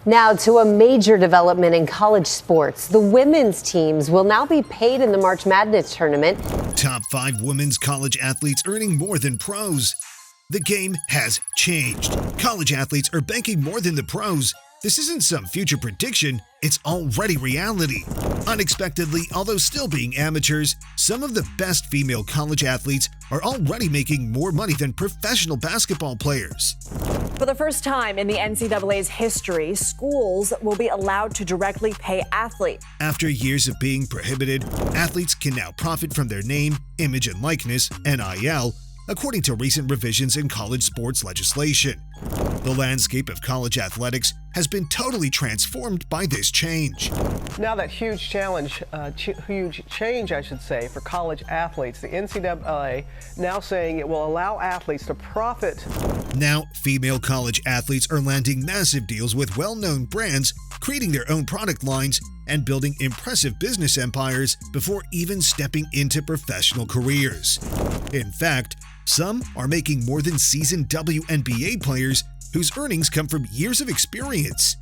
Now to a major development in college sports. The women's teams will now be paid in the March Madness tournament. Top 5 women's college athletes earning more than pros. The game has changed. College athletes are banking more than the pros. This isn't some future prediction, it's already reality. Unexpectedly, although still being amateurs, some of the best female college athletes are already making more money than professional basketball players. For the first time in the NCAA's history, schools will be allowed to directly pay athletes. After years of being prohibited, athletes can now profit from their name, image, and likeness, NIL, according to recent revisions in college sports legislation. The landscape of college athletics has been totally transformed by this change. Now that huge change, I should say, for college athletes, the NCAA now saying it will allow athletes to profit. Now, female college athletes are landing massive deals with well-known brands, creating their own product lines, and building impressive business empires before even stepping into professional careers. In fact, some are making more than seasoned WNBA players whose earnings come from years of experience.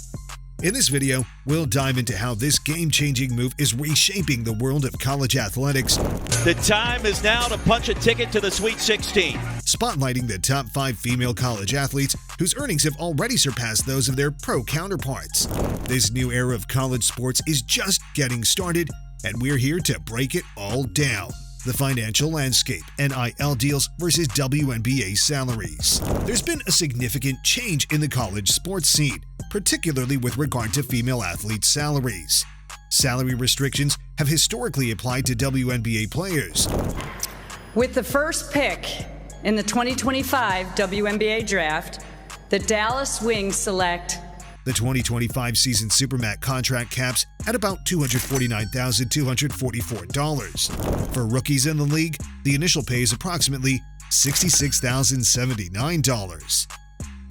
In this video, we'll dive into how this game-changing move is reshaping the world of college athletics. The time is now to punch a ticket to the Sweet 16. Spotlighting the top 5 female college athletes whose earnings have already surpassed those of their pro counterparts. This new era of college sports is just getting started, and we're here to break it all down. The financial landscape, NIL deals versus WNBA salaries. There's been a significant change in the college sports scene, particularly with regard to female athletes' salaries. Salary restrictions have historically applied to WNBA players. With the first pick in the 2025 WNBA draft, the Dallas Wings select the 2025 season Supermax contract caps at about $249,244. For rookies in the league, the initial pay is approximately $66,079.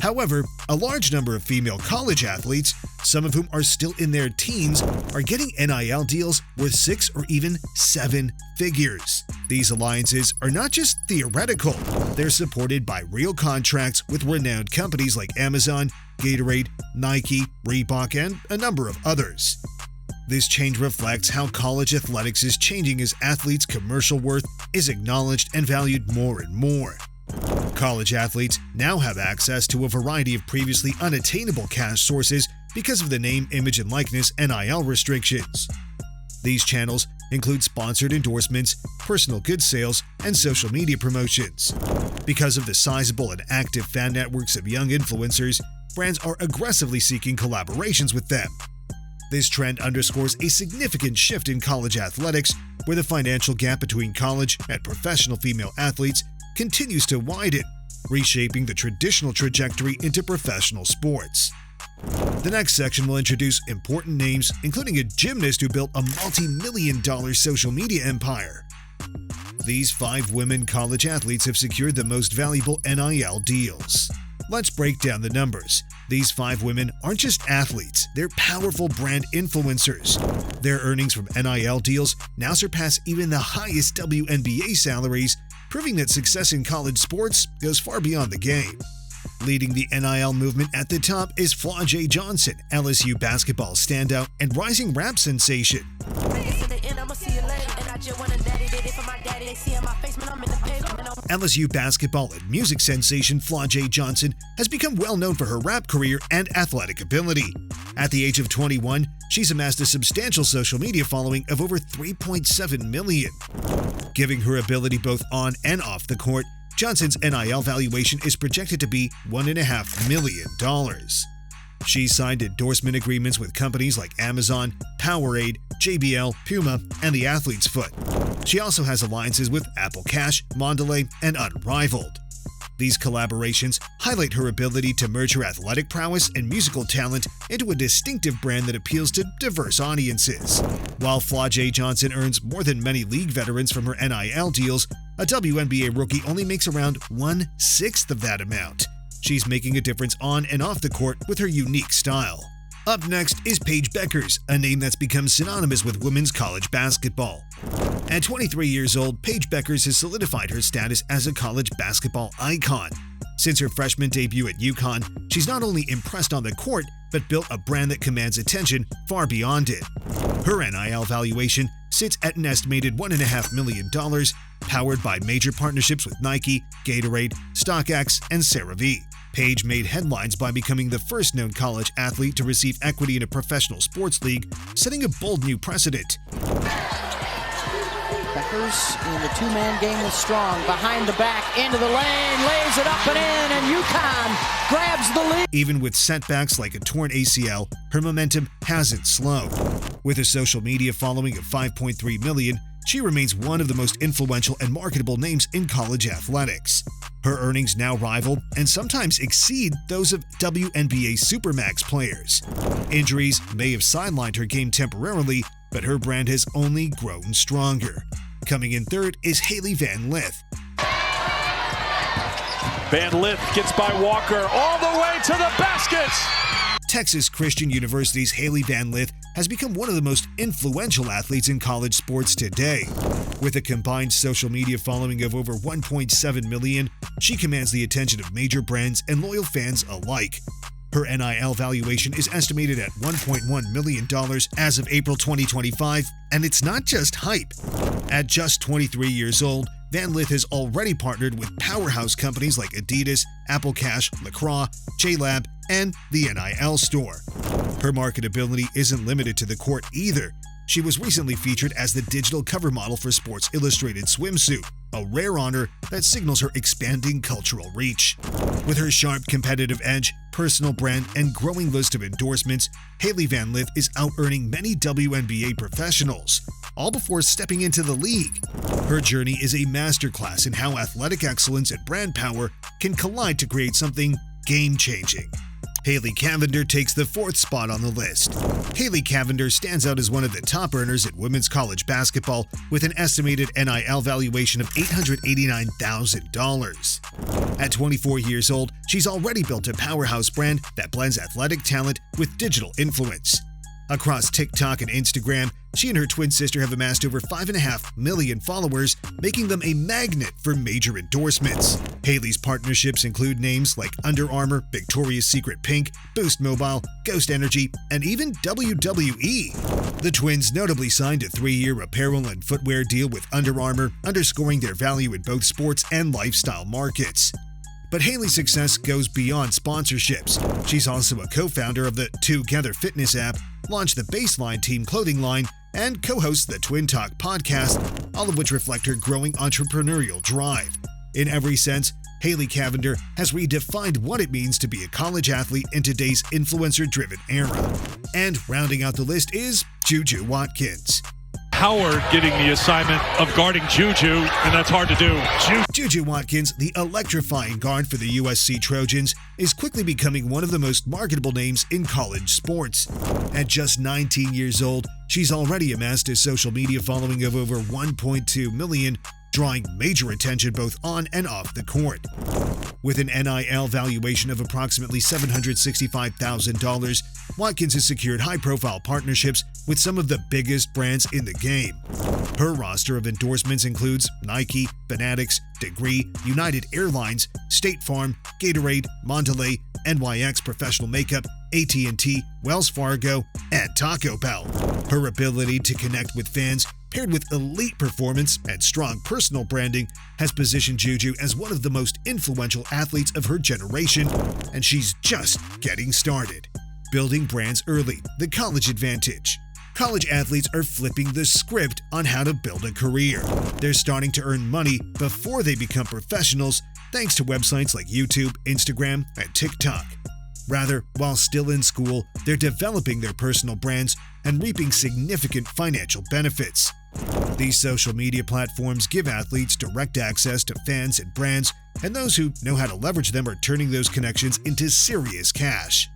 However, a large number of female college athletes, some of whom are still in their teens, are getting NIL deals worth 6 or even 7 figures. These alliances are not just theoretical, they're supported by real contracts with renowned companies like Amazon, Gatorade, Nike, Reebok, and a number of others. This change reflects how college athletics is changing as athletes' commercial worth is acknowledged and valued more and more. College athletes now have access to a variety of previously unattainable cash sources because of the name, image, and likeness NIL restrictions. These channels include sponsored endorsements, personal goods sales, and social media promotions. Because of the sizable and active fan networks of young influencers, brands are aggressively seeking collaborations with them. This trend underscores a significant shift in college athletics, where the financial gap between college and professional female athletes continues to widen, reshaping the traditional trajectory into professional sports. The next section will introduce important names, including a gymnast who built a multi-million-dollar social media empire. These 5 women college athletes have secured the most valuable NIL deals. Let's break down the numbers. These 5 women aren't just athletes, they're powerful brand influencers. Their earnings from NIL deals now surpass even the highest WNBA salaries, proving that success in college sports goes far beyond the game. Leading the NIL movement at the top is Flau'jae Johnson, LSU basketball standout and rising rap sensation. LSU basketball and music sensation Flau'jae Johnson has become well known for her rap career and athletic ability. At the age of 21, she's amassed a substantial social media following of over 3.7 million. Giving her ability both on and off the court, Johnson's NIL valuation is projected to be $1.5 million. She signed endorsement agreements with companies like Amazon, Powerade, JBL, Puma, and The Athlete's Foot. She also has alliances with Apple Cash, Mondelez, and Unrivaled. These collaborations highlight her ability to merge her athletic prowess and musical talent into a distinctive brand that appeals to diverse audiences. While Flau'jae Johnson earns more than many league veterans from her NIL deals, a WNBA rookie only makes around 1/6 of that amount. She's making a difference on and off the court with her unique style. Up next is Paige Bueckers, a name that's become synonymous with women's college basketball. At 23 years old, Paige Bueckers has solidified her status as a college basketball icon. Since her freshman debut at UConn, she's not only impressed on the court, but built a brand that commands attention far beyond it. Her NIL valuation sits at an estimated $1.5 million, powered by major partnerships with Nike, Gatorade, StockX, and CeraVe. Paige made headlines by becoming the first known college athlete to receive equity in a professional sports league, setting a bold new precedent. Beckers in the two-man game with Strong. Behind the back, into the lane, lays it up and in, and UConn grabs the lead. Even with setbacks like a torn ACL, her momentum hasn't slowed. With a social media following of 5.3 million, she remains one of the most influential and marketable names in college athletics. Her earnings now rival and sometimes exceed those of WNBA Supermax players. Injuries may have sidelined her game temporarily, but her brand has only grown stronger. Coming in third is Hailey Van Lith. Van Lith gets by Walker all the way to the basket. Texas Christian University's Hailey Van Lith has become one of the most influential athletes in college sports today. With a combined social media following of over 1.7 million, she commands the attention of major brands and loyal fans alike. Her NIL valuation is estimated at $1.1 million as of April 2025, and it's not just hype. At just 23 years old, Van Lith has already partnered with powerhouse companies like Adidas, Apple Cash, LaCroix, JLab, and the NIL Store. Her marketability isn't limited to the court either. She was recently featured as the digital cover model for Sports Illustrated swimsuit, a rare honor that signals her expanding cultural reach. With her sharp competitive edge, personal brand, and growing list of endorsements, Hailey Van Lith is out-earning many WNBA professionals, all before stepping into the league. Her journey is a masterclass in how athletic excellence and brand power can collide to create something game-changing. Hailey Cavender takes the fourth spot on the list. Hailey Cavender stands out as one of the top earners at women's college basketball with an estimated NIL valuation of $889,000. At 24 years old, she's already built a powerhouse brand that blends athletic talent with digital influence. Across TikTok and Instagram, she and her twin sister have amassed over 5.5 million followers, making them a magnet for major endorsements. Hailey's partnerships include names like Under Armour, Victoria's Secret Pink, Boost Mobile, Ghost Energy, and even WWE. The twins notably signed a 3-year apparel and footwear deal with Under Armour, underscoring their value in both sports and lifestyle markets. But Hailey's success goes beyond sponsorships. She's also a co-founder of the Together Fitness app, launched the Baseline Team clothing line, and co-hosts the Twin Talk podcast, all of which reflect her growing entrepreneurial drive. In every sense, Hailey Cavender has redefined what it means to be a college athlete in today's influencer-driven era. And rounding out the list is Juju Watkins. Howard getting the assignment of guarding Juju, and that's hard to do. Juju Watkins, the electrifying guard for the USC Trojans, is quickly becoming one of the most marketable names in college sports. At just 19 years old, she's already amassed a social media following of over 1.2 million, drawing major attention both on and off the court. With an NIL valuation of approximately $765,000, Watkins has secured high-profile partnerships with some of the biggest brands in the game. Her roster of endorsements includes Nike, Fanatics, Degree, United Airlines, State Farm, Gatorade, Mondelez, NYX Professional Makeup, AT&T, Wells Fargo, and Taco Bell. Her ability to connect with fans, paired with elite performance and strong personal branding, has positioned Juju as one of the most influential athletes of her generation, and she's just getting started. Building brands early, the college advantage. College athletes are flipping the script on how to build a career. They're starting to earn money before they become professionals, thanks to websites like YouTube, Instagram, and TikTok. Rather, while still in school, they're developing their personal brands and reaping significant financial benefits. These social media platforms give athletes direct access to fans and brands, and those who know how to leverage them are turning those connections into serious cash.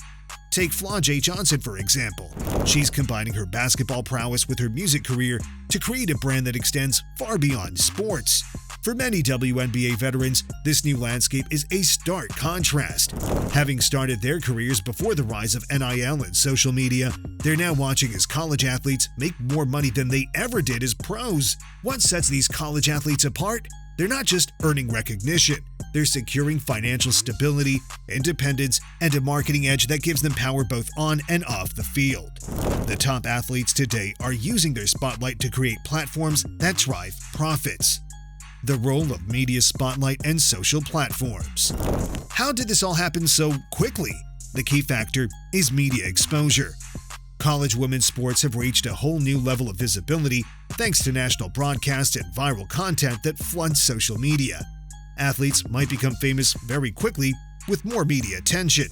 Take Flaw J. Johnson, for example. She's combining her basketball prowess with her music career to create a brand that extends far beyond sports. For many WNBA veterans, this new landscape is a stark contrast. Having started their careers before the rise of NIL and social media, they're now watching as college athletes make more money than they ever did as pros. What sets these college athletes apart? They're not just earning recognition, they're securing financial stability, independence, and a marketing edge that gives them power both on and off the field. The top athletes today are using their spotlight to create platforms that drive profits. The role of media spotlight and social platforms. How did this all happen so quickly? The key factor is media exposure. College women's sports have reached a whole new level of visibility thanks to national broadcasts and viral content that floods social media. Athletes might become famous very quickly with more media attention.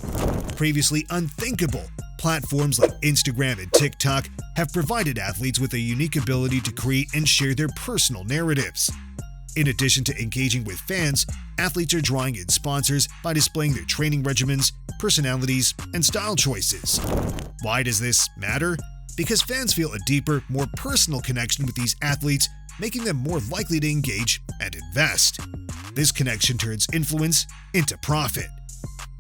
Previously unthinkable, platforms like Instagram and TikTok have provided athletes with a unique ability to create and share their personal narratives. In addition to engaging with fans, athletes are drawing in sponsors by displaying their training regimens, personalities, and style choices. Why does this matter? Because fans feel a deeper, more personal connection with these athletes, making them more likely to engage and invest. This connection turns influence into profit.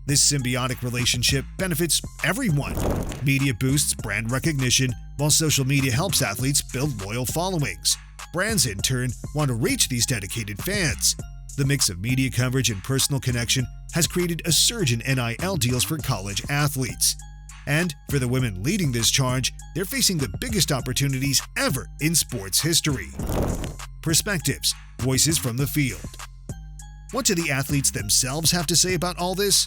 This symbiotic relationship benefits everyone. Media boosts brand recognition, while social media helps athletes build loyal followings. Brands, in turn, want to reach these dedicated fans. The mix of media coverage and personal connection has created a surge in NIL deals for college athletes. And for the women leading this charge, they're facing the biggest opportunities ever in sports history. Perspectives, voices from the field. What do the athletes themselves have to say about all this?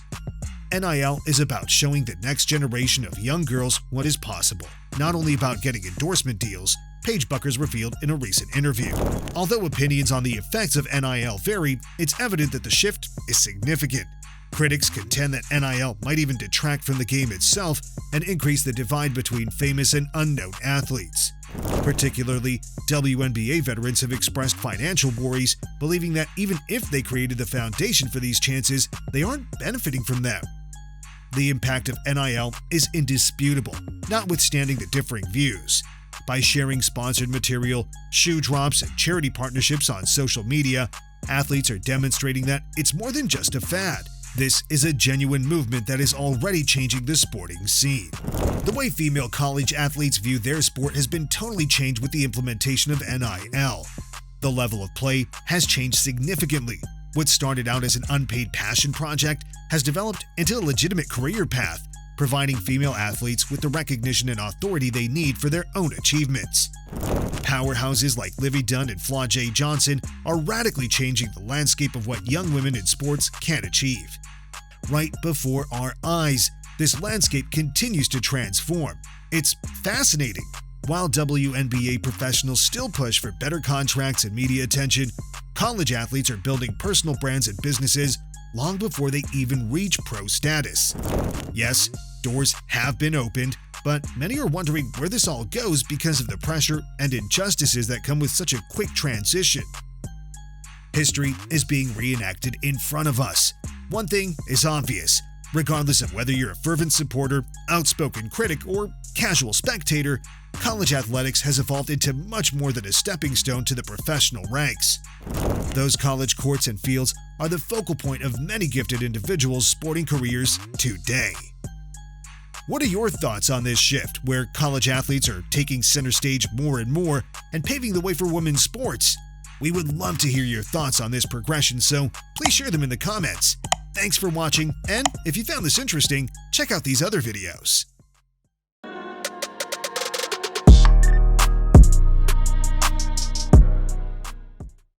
NIL is about showing the next generation of young girls what is possible, not only about getting endorsement deals, Paige Bueckers revealed in a recent interview. Although opinions on the effects of NIL vary, it's evident that the shift is significant. Critics contend that NIL might even detract from the game itself and increase the divide between famous and unknown athletes. Particularly, WNBA veterans have expressed financial worries, believing that even if they created the foundation for these chances, they aren't benefiting from them. The impact of NIL is indisputable, notwithstanding the differing views. By sharing sponsored material, shoe drops, and charity partnerships on social media, athletes are demonstrating that it's more than just a fad. This is a genuine movement that is already changing the sporting scene. The way female college athletes view their sport has been totally changed with the implementation of NIL. The level of play has changed significantly. What started out as an unpaid passion project has developed into a legitimate career path, providing female athletes with the recognition and authority they need for their own achievements. Powerhouses like Livy Dunn and Flau'jae Johnson are radically changing the landscape of what young women in sports can achieve. Right before our eyes, this landscape continues to transform. It's fascinating. While WNBA professionals still push for better contracts and media attention, college athletes are building personal brands and businesses long before they even reach pro status. Yes, doors have been opened, but many are wondering where this all goes because of the pressure and injustices that come with such a quick transition. History is being reenacted in front of us. One thing is obvious. Regardless of whether you're a fervent supporter, outspoken critic, or casual spectator, college athletics has evolved into much more than a stepping stone to the professional ranks. Those college courts and fields are the focal point of many gifted individuals' sporting careers today. What are your thoughts on this shift, where college athletes are taking center stage more and more and paving the way for women's sports? We would love to hear your thoughts on this progression, so please share them in the comments. Thanks for watching, and if you found this interesting, check out these other videos.